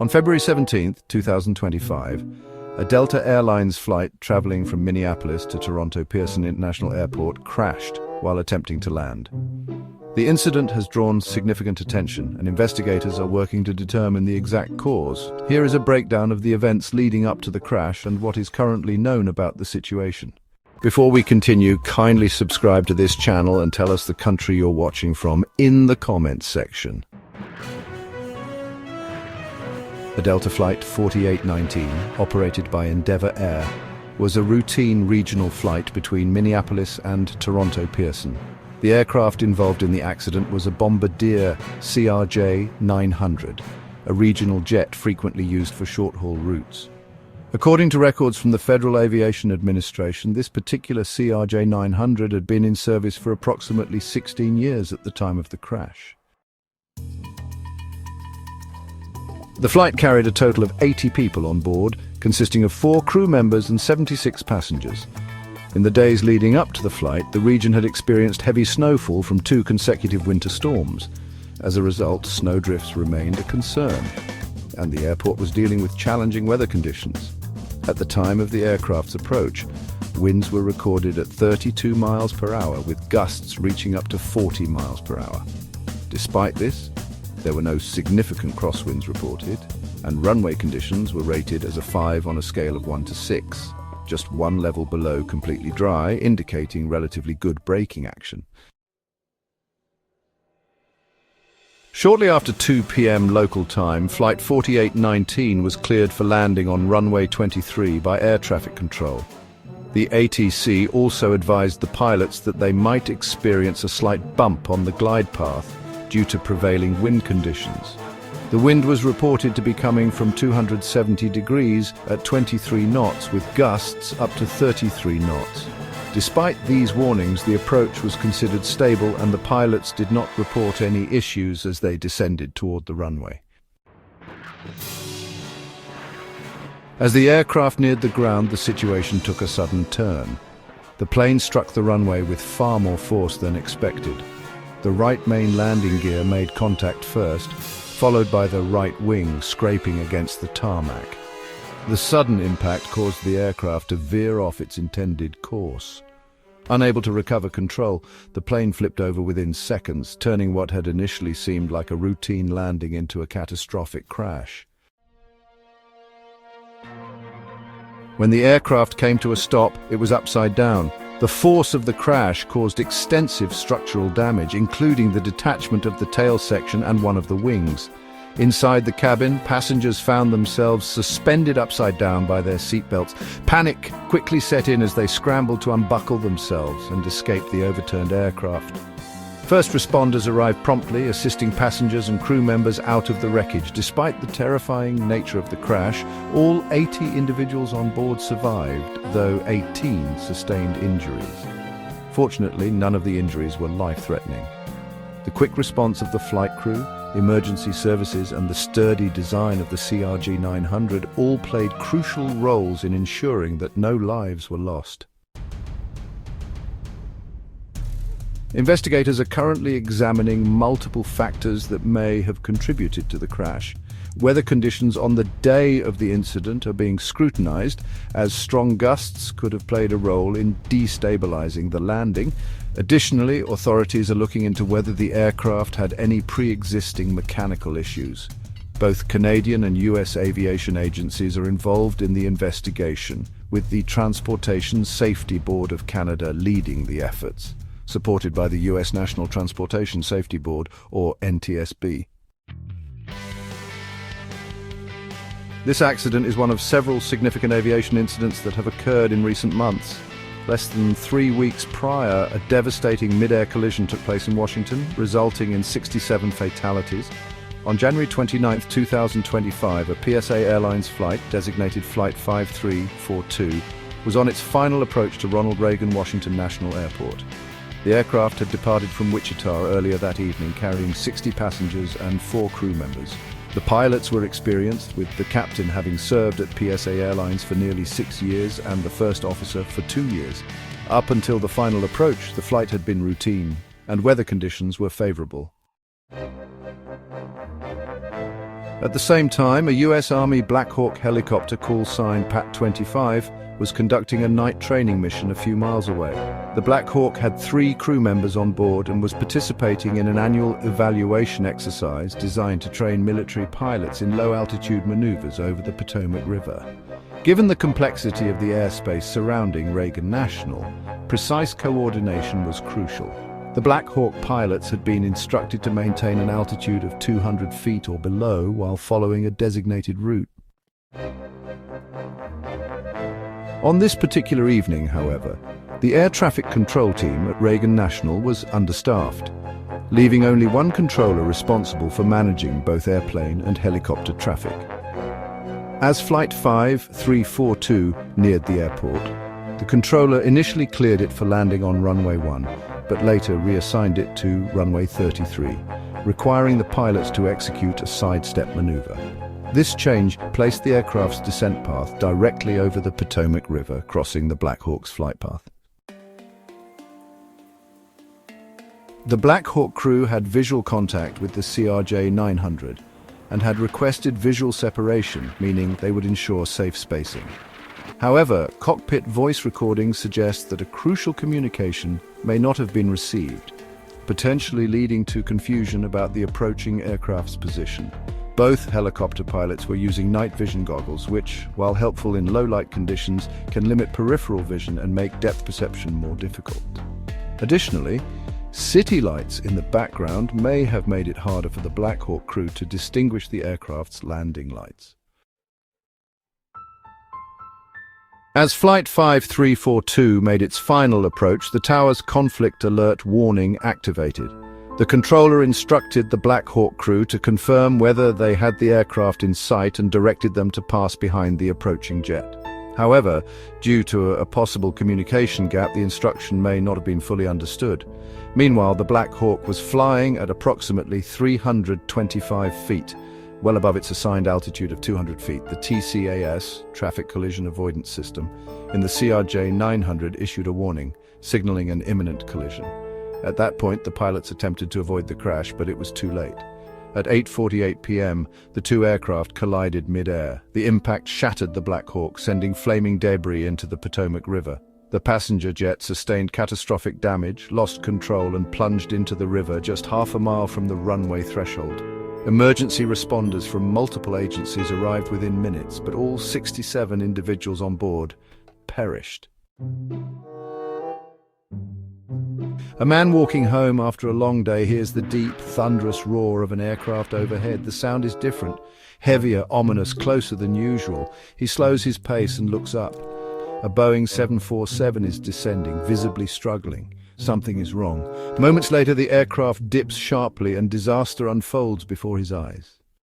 On February 17, 2025, a Delta Airlines flight traveling from Minneapolis to Toronto Pearson International Airport crashed while attempting to land. The incident has drawn significant attention, and investigators are working to determine the exact cause. Here is a breakdown of the events leading up to the crash and what is currently known about the situation. Before we continue, kindly subscribe to this channel and tell us the country you're watching from in the comments section. The Delta Flight 4819, operated by Endeavour Air, was a routine regional flight between Minneapolis and Toronto Pearson. The aircraft involved in the accident was a Bombardier CRJ-900, a regional jet frequently used for short-haul routes. According to records from the Federal Aviation Administration, this particular CRJ-900 had been in service for approximately 16 years at the time of the crash. The flight carried a total of 80 people on board, consisting of 4 crew members and 76 passengers. In the days leading up to the flight, the region had experienced heavy snowfall from 2 consecutive winter storms. As a result, snowdrifts remained a concern, and the airport was dealing with challenging weather conditions. At the time of the aircraft's approach, winds were recorded at 32 miles per hour, with gusts reaching up to 40 miles per hour. Despite this, there were no significant crosswinds reported, and runway conditions were rated as a 5 on a scale of 1 to 6, just 1 level below completely dry, indicating relatively good braking action. Shortly after 2 p.m. local time, Flight 4819 was cleared for landing on runway 23 by air traffic control. The ATC also advised the pilots that they might experience a slight bump on the glide path due to prevailing wind conditions. The wind was reported to be coming from 270 degrees at 23 knots, with gusts up to 33 knots. Despite these warnings, the approach was considered stable, and the pilots did not report any issues as they descended toward the runway. As the aircraft neared the ground, the situation took a sudden turn. The plane struck the runway with far more force than expected. The right main landing gear made contact first, followed by the right wing scraping against the tarmac. The sudden impact caused the aircraft to veer off its intended course. Unable to recover control, the plane flipped over within seconds, turning what had initially seemed like a routine landing into a catastrophic crash. When the aircraft came to a stop, it was upside down. The force of the crash caused extensive structural damage, including the detachment of the tail section and one of the wings. Inside the cabin, passengers found themselves suspended upside down by their seatbelts. Panic quickly set in as they scrambled to unbuckle themselves and escape the overturned aircraft. First responders arrived promptly, assisting passengers and crew members out of the wreckage. Despite the terrifying nature of the crash, all 80 individuals on board survived, though 18 sustained injuries. Fortunately, none of the injuries were life-threatening. The quick response of the flight crew, emergency services, and the sturdy design of the CRJ-900 all played crucial roles in ensuring that no lives were lost. Investigators are currently examining multiple factors that may have contributed to the crash. Weather conditions on the day of the incident are being scrutinized, as strong gusts could have played a role in destabilizing the landing. Additionally, authorities are looking into whether the aircraft had any pre-existing mechanical issues. Both Canadian and US aviation agencies are involved in the investigation, with the Transportation Safety Board of Canada leading the efforts, supported by the US National Transportation Safety Board, or NTSB. This accident is one of several significant aviation incidents that have occurred in recent months. Less than 3 weeks prior, a devastating mid-air collision took place in Washington, resulting in 67 fatalities. On January 29, 2025, a PSA Airlines flight, designated Flight 5342, was on its final approach to Ronald Reagan Washington National Airport. The aircraft had departed from Wichita earlier that evening, carrying 60 passengers and 4 crew members. The pilots were experienced, with the captain having served at PSA Airlines for nearly 6 years and the first officer for 2 years. Up until the final approach, the flight had been routine, and weather conditions were favorable. At the same time, a US Army Black Hawk helicopter call sign PAT-25 was conducting a night training mission a few miles away. The Black Hawk had 3 crew members on board and was participating in an annual evaluation exercise designed to train military pilots in low-altitude maneuvers over the Potomac River. Given the complexity of the airspace surrounding Reagan National, precise coordination was crucial. The Black Hawk pilots had been instructed to maintain an altitude of 200 feet or below while following a designated route. On this particular evening, however, the air traffic control team at Reagan National was understaffed, leaving only one controller responsible for managing both airplane and helicopter traffic. As Flight 5342 neared the airport, the controller initially cleared it for landing on runway 1, but later reassigned it to runway 33, requiring the pilots to execute a sidestep maneuver. This change placed the aircraft's descent path directly over the Potomac River, crossing the Black Hawk's flight path. The Black Hawk crew had visual contact with the CRJ-900 and had requested visual separation, meaning they would ensure safe spacing. However, cockpit voice recordings suggest that a crucial communication may not have been received, potentially leading to confusion about the approaching aircraft's position. Both helicopter pilots were using night vision goggles, which, while helpful in low-light conditions, can limit peripheral vision and make depth perception more difficult. Additionally, city lights in the background may have made it harder for the Black Hawk crew to distinguish the aircraft's landing lights. As Flight 5342 made its final approach, the tower's conflict alert warning activated. The controller instructed the Black Hawk crew to confirm whether they had the aircraft in sight and directed them to pass behind the approaching jet. However, due to a possible communication gap, the instruction may not have been fully understood. Meanwhile, the Black Hawk was flying at approximately 325 feet, well above its assigned altitude of 200 feet. The TCAS, Traffic Collision Avoidance System, in the CRJ-900 issued a warning, signaling an imminent collision. At that point, the pilots attempted to avoid the crash, but it was too late. At 8:48 p.m., the two aircraft collided mid-air. The impact shattered the Black Hawk, sending flaming debris into the Potomac River. The passenger jet sustained catastrophic damage, lost control, and plunged into the river just half a mile from the runway threshold. Emergency responders from multiple agencies arrived within minutes, but all 67 individuals on board perished. A man walking home after a long day hears the deep, thunderous roar of an aircraft overhead. The sound is different, heavier, ominous, closer than usual. He slows his pace and looks up. A Boeing 747 is descending, visibly struggling. Something is wrong. Moments later, the aircraft dips sharply and disaster unfolds before his eyes.